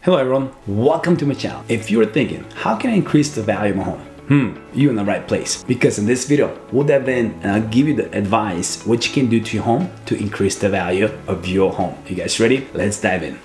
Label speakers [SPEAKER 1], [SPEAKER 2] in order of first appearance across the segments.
[SPEAKER 1] Hello everyone, welcome to my channel. If you're thinking, how can I increase the value of my home? You're in the right place, because in this video, we'll dive in and I'll give you the advice what you can do to your home to increase the value of your home. You guys ready? Let's dive in.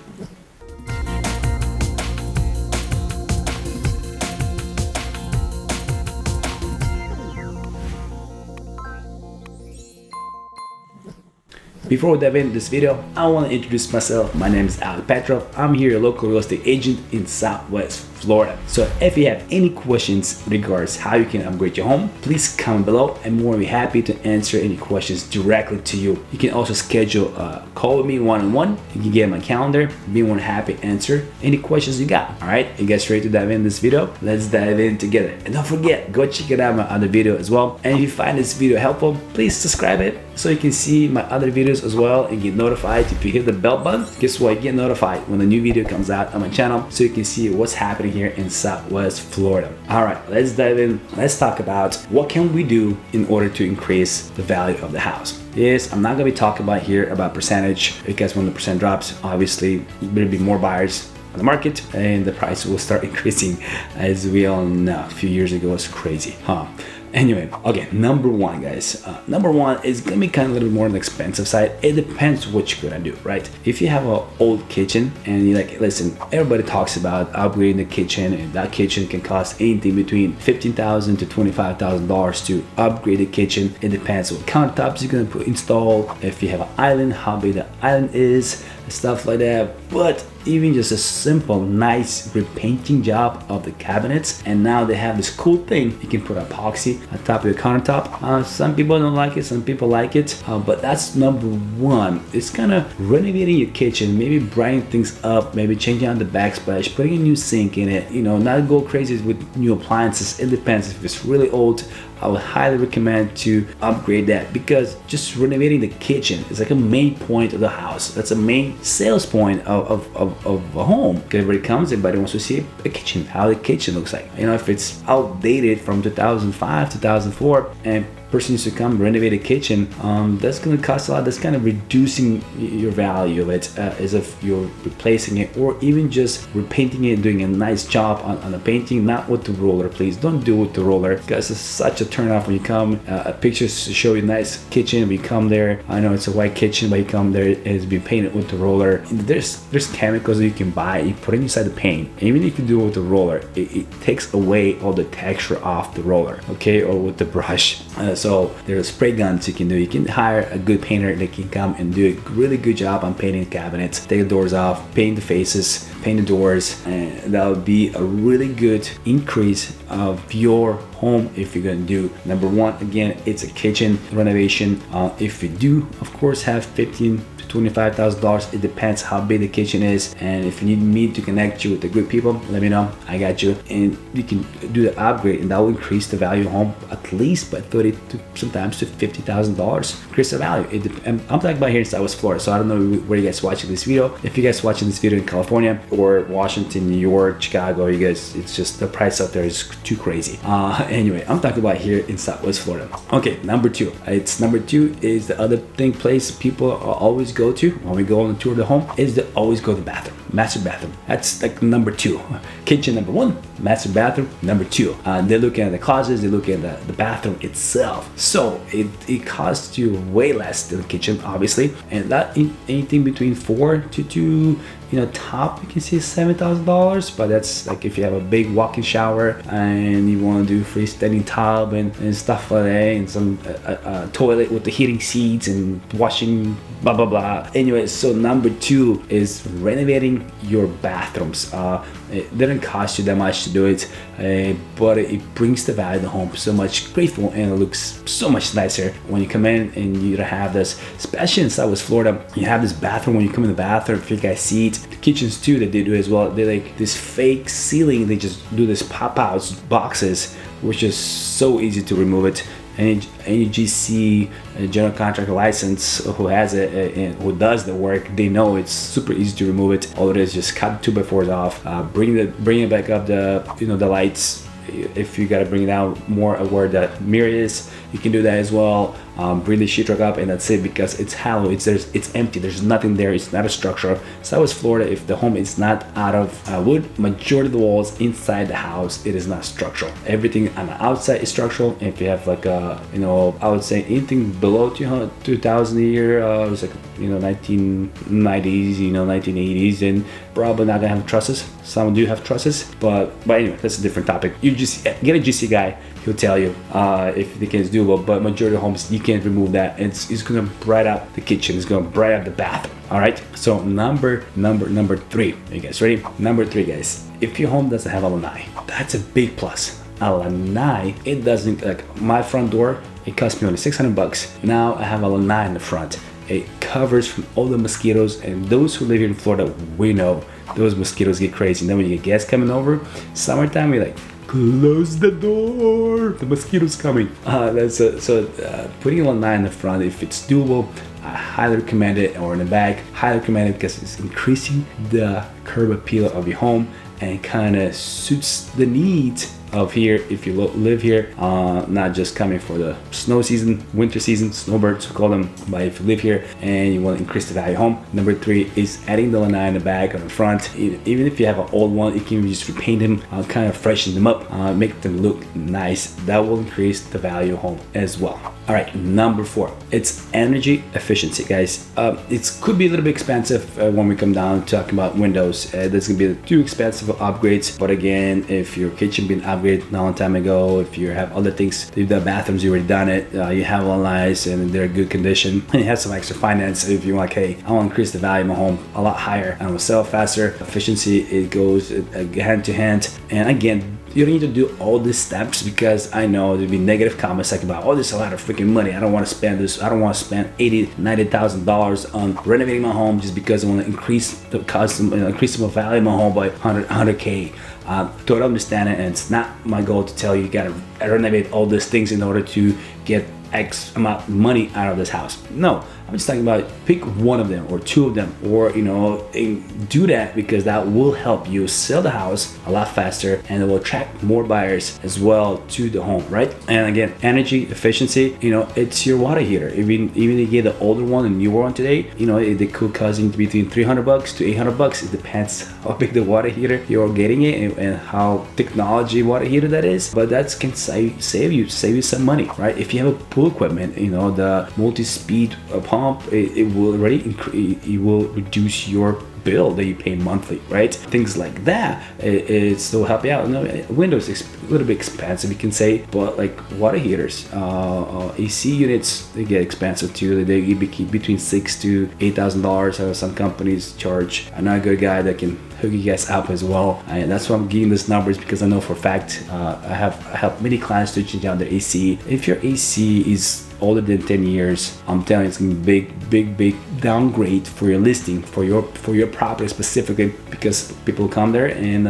[SPEAKER 1] Before we dive into this video, I want to introduce myself. My name is Alek Petrov. I'm here, a local real estate agent in Southwest Florida. So if you have any questions regards how you can upgrade your home, please comment below and we'll be happy to answer any questions directly to you. You can also schedule a call with me one-on-one. You can get my calendar. Be more than happy to answer any questions you got. All right, you guys ready to dive in this video? Let's dive in together. And don't forget, go check it out my other video as well. And if you find this video helpful, please subscribe it so you can see my other videos as well and get notified. If you hit the bell button, guess what? You get notified when a new video comes out on my channel so you can see what's happening here in Southwest Florida. All right, let's dive in. Let's talk about what can we do in order to increase the value of the house. Yes, I'm not gonna be talking about here about percentage, because when the percent drops, obviously there'll be more buyers on the market and the price will start increasing. As we all know, a few years ago it was crazy, Anyway, okay, number one, guys. Number one is gonna be kind of a little bit more on the expensive side. It depends what you're gonna do, right? If you have an old kitchen and you're like, listen, everybody talks about upgrading the kitchen, and that kitchen can cost anything between $15,000 to $25,000 to upgrade the kitchen. It depends what countertops you're gonna install, if you have an island, how big the island is, stuff like that. But even just a simple, nice repainting job of the cabinets, and now they have this cool thing you can put epoxy on top of the countertop. Some people don't like it, some people like it, but that's number one. It's kind of renovating your kitchen, maybe brightening things up, maybe changing out the backsplash, putting a new sink in it. You know, not go crazy with new appliances. It depends. If it's really old, I would highly recommend to upgrade that, because just renovating the kitchen is like a main point of the house. That's a main sales point of a home. Because everybody comes, everybody wants to see a kitchen, how the kitchen looks like. You know, if it's outdated from 2005, 2004, and person needs to come renovate a kitchen, that's going to cost a lot. That's kind of reducing your value of it, as if you're replacing it or even just repainting it, doing a nice job on the painting. Not with the roller, please don't do it with the roller, because it's such a turn off when you come. Pictures show you a nice kitchen, when you come there, I know it's a white kitchen, but you come there, it's been painted with the roller. There's chemicals that you can buy, you put it inside the paint. Even if you do it with the roller, it takes away all the texture off the roller, okay, or with the brush. So there's spray guns you can do. You can hire a good painter that can come and do a really good job on painting the cabinets, take the doors off, paint the faces, paint the doors, and that would be a really good increase of your home if you're gonna do. Number one, again, it's a kitchen renovation. If you do, of course, have $15,000 to $25,000, it depends how big the kitchen is. And if you need me to connect you with the good people, let me know. I got you, and you can do the upgrade, and that will increase the value of home at least by $30,000 to sometimes to $50,000. Increase the value. I'm talking about here in Southwest Florida, so I don't know where you guys watching this video. If you guys watching this video in California or Washington, New York, Chicago, you guys, it's just the price out there is too crazy. Anyway, I'm talking about here in Southwest Florida. Okay, number two. Number two is the other place people always go to when we go on a tour of the home, is to always go to the bathroom, master bathroom. That's like number two. Kitchen number one, master bathroom number two. They're looking at the closets, they're looking at the bathroom itself. So it costs you way less than the kitchen, obviously, and that anything between $4,000 to top you can see $7,000, but that's like if you have a big walk-in shower and you want to do freestanding tub and stuff like that, and some toilet with the heating seats and washing blah blah blah. Anyway, so number two is renovating your bathrooms. It didn't cost you that much to do it, but it brings the value of the home so much grateful, and it looks so much nicer when you come in and you have this, especially in Southwest Florida. You have this bathroom. When you come in the bathroom, if you guys see it, the kitchens too that they do as well, they like this fake ceiling. They just do this pop-outs boxes, which is so easy to remove it. Any GC general contractor license who has it and who does the work, they know it's super easy to remove it. All it is just cut 2x4s off, bring it back up, the lights, if you gotta bring it out more of where the mirror is, you can do that as well. Bring the sheetrock up, and that's it, because it's hollow, it's empty, there's nothing there, it's not a structure. So as Florida, if the home is not out of wood, majority of the walls inside the house, it is not structural. Everything on the outside is structural. If you have like a, I would say anything below 2000 a year, it's like 1990s, 1980s, and probably not gonna have trusses. Some do have trusses, but anyway, that's a different topic. You just get a GC guy, he'll tell you if the it's doable. But majority of homes, you can't remove that. It's gonna bright up the kitchen, it's gonna bright up the bathroom. All right, so number 3. Are you guys ready? Number 3, guys, if your home doesn't have a lanai, that's a big plus. A lanai, it doesn't, like my front door, it cost me only $600. Now I have a lanai in the front. It covers from all the mosquitoes, and those who live here in Florida, we know those mosquitoes get crazy. And then when you get guests coming over, summertime, you're like, close the door, the mosquitoes coming. Putting a lanai in the front, if it's doable, I highly recommend it, or in the back, highly recommend it, because it's increasing the curb appeal of your home and kind of suits the needs of here if you live here, not just coming for the snow season, winter season, snowbirds we call them, but if you live here and you want to increase the value of home. Number 3 is adding the lanai in the back or the front. Even if you have an old one, you can just repaint them, kind of freshen them up, make them look nice. That will increase the value of home as well. All right, number 4, it's energy efficiency, guys. It could be a little bit expensive when we come down to talking about windows. That's gonna be too expensive of upgrades. But again, if your kitchen been upgraded a long time ago, if you have other things, if the bathrooms you already done it, you have lanais and they're in good condition, and you have some extra finance, if you're like, hey, I want to increase the value of my home a lot higher, I want to sell faster. Efficiency, it goes hand to hand. And again, you don't need to do all these steps, because I know there'll be negative comments like about, oh, this is a lot of freaking money, I don't want to spend this, I don't want to spend $80,000-$90,000 on renovating my home just because I want to increase the cost, increase the value of my home by 100K. Totally understand it, and it's not my goal to tell you gotta renovate all these things in order to get X amount of money out of this house. No, I'm just talking about pick one of them or 2 of them, or do that, because that will help you sell the house a lot faster, and it will attract more buyers as well to the home, right? And again, energy efficiency, it's your water heater. Even if you get the older one and newer one today, they could cost you between $300 to $800. It depends how big the water heater you're getting it and how technology water heater that is. But that can save you some money, right? If you have a pool equipment, the multi-speed pump, it will reduce your bill that you pay monthly, right? Things like that, it still help you out. Windows is a little bit expensive, you can say, but like water heaters, AC units, they get expensive too. They get between $6,000 to $8,000. Some companies charge. I'm not a good guy that can hook you guys up as well, and that's why I'm giving these numbers, because I know for a fact I have many clients to change out their AC. If your AC is older than 10 years, I'm telling you, it's gonna be big downgrade for your listing, for your property specifically, because people come there and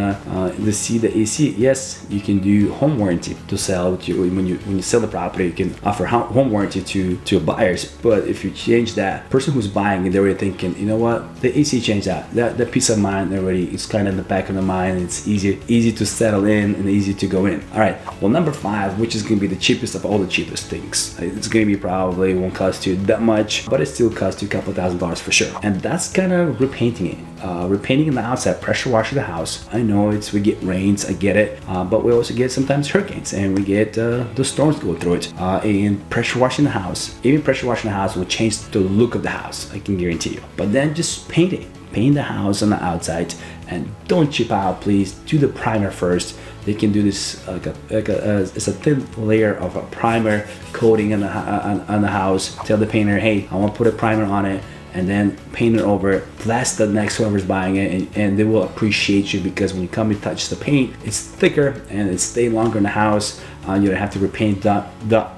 [SPEAKER 1] they see the AC. Yes, you can do home warranty to sell when you sell the property. You can offer home warranty to buyers. But if you change that, person who's buying it, they're already thinking, you know what, the AC changed that peace of mind already. It's kind of in the back of the mind. It's easy to settle in and easy to go in. All right, well, number 5, which is gonna be the cheapest of all the cheapest things. It's gonna be probably won't cost you that much, but it still costs you a couple $1,000s for sure. And that's kind of repainting it. Repainting the outside, pressure washing the house. I know we get rains, I get it, but we also get sometimes hurricanes, and we get the storms go through it. And pressure washing the house, even pressure washing the house will change the look of the house, I can guarantee you. But then just paint it. Paint the house on the outside, and don't chip out, please. Do the primer first. They can do this it's a thin layer of a primer coating on the house. Tell the painter, hey, I want to put a primer on it, and then paint it over. Bless the next whoever's buying it, and they will appreciate you, because when you come and touch the paint, it's thicker and it stays longer in the house. You don't have to repaint that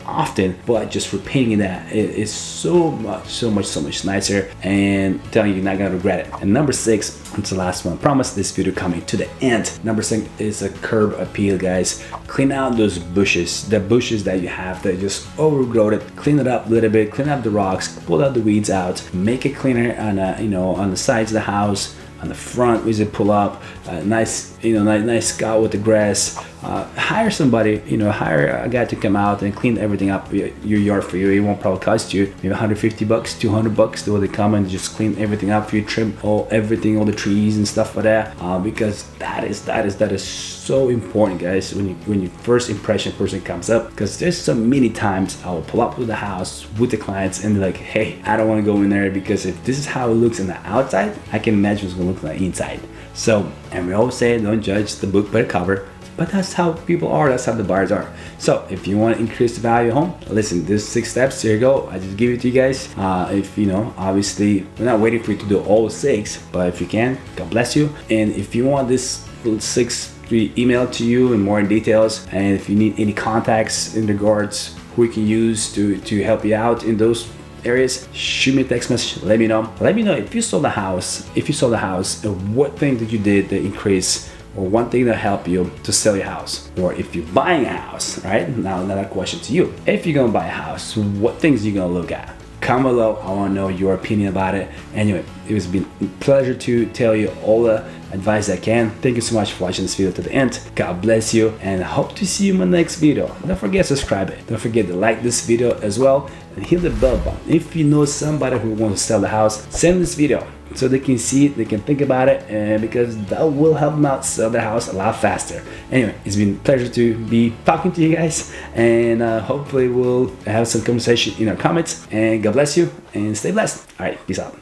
[SPEAKER 1] often, but just repainting that is so much nicer, and I'm telling you, you're not gonna regret it. And number 6, it's the last one. I promise this video coming to the end. Number 6 is a curb appeal, guys. Clean out those bushes, the bushes that you have that just overgrown it. Clean it up a little bit, clean up the rocks, pull out the weeds out, make it cleaner on the sides of the house. on the front, easy pull up, nice, nice scout with the grass. Hire somebody, hire a guy to come out and clean everything up your yard for you. It won't probably cost you maybe 150 bucks, 200 bucks. They will come and just clean everything up for you, trim everything, all the trees and stuff like that. Because that is so important, guys. When your first impression person comes up, because there's so many times I will pull up to the house with the clients and they're like, hey, I don't want to go in there because if this is how it looks on the outside, I can imagine it's gonna look like inside. So, and we always say don't judge the book by the cover. But that's how people are, that's how the buyers are. So if you want to increase the value of your home, listen, there's 6 steps, here you go. I just give it to you guys. If obviously we're not waiting for you to do all 6, but if you can, God bless you. And if you want this 6 email to you and more in details, and if you need any contacts in regards who we can use to help you out in those areas, shoot me a text message, let me know if you sold the house, and what thing that you did that increase, or one thing that helped you to sell your house. Or if you're buying a house, right? Now another question to you. If you're gonna buy a house, what things are you gonna look at? Comment below, I wanna know your opinion about it. Anyway, it has been a pleasure to tell you all the advice I can. Thank you so much for watching this video to the end. God bless you, and I hope to see you in my next video. Don't forget to subscribe it. Don't forget to like this video as well, and hit the bell button. If you know somebody who wants to sell the house, send this video so they can see it, they can think about it, and because that will help them out sell their house a lot faster. Anyway, it's been a pleasure to be talking to you guys, and hopefully we'll have some conversation in our comments. And God bless you, and stay blessed. All right, peace out.